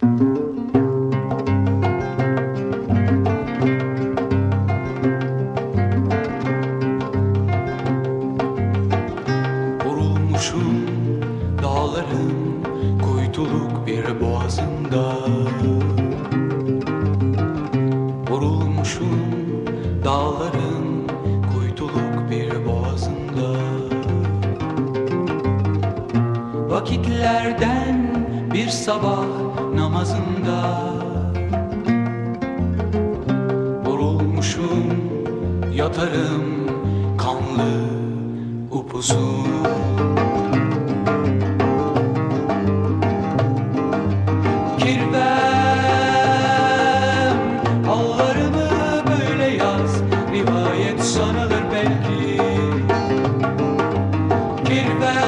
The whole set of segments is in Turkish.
Vurulmuşum dağların kuytuluk bir boğazında. Vurulmuşum dağların kuytuluk bir boğazında. Vakitlerden bir sabah namazında. Vurulmuşum yatarım kanlı upuzun. Kirvem hallarımı böyle yaz, rivayet sanılır belki. Kirvem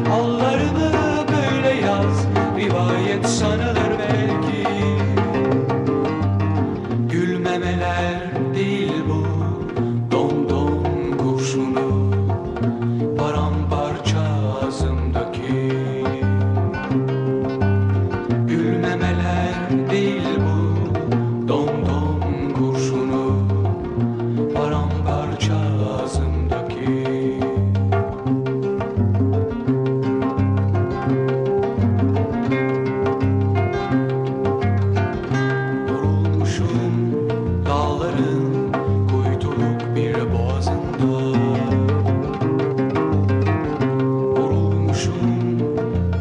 hallarımı böyle yaz, rivayet sanılır belki. Gülmemeler değil bu, dom dom kurşunu paramparça ağzımdaki. Gülmemeler değil bu, dom dom kurşunu paramparça ağzımdaki. Vurulmuşum dağların kuytuluk bir boğazında. Vurulmuşum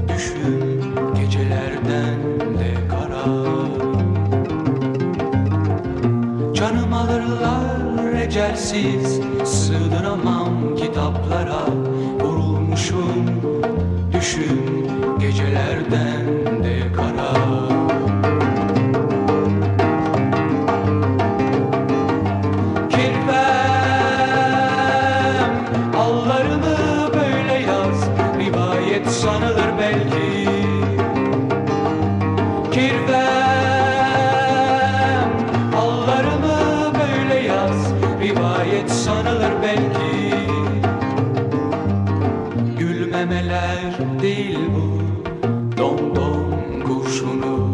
düşün gecelerden de kara. Canım alırlar ecelsiz, sığdıramam kitaplara. Vurulmuşum düşün gecelerden de kara. Kirvem hallarımı böyle yaz, rivayet sanılır belki. Kirvem hallarımı böyle yaz, rivayet sanılır belki. Gülmemeler değil bu, dom dom kurşunu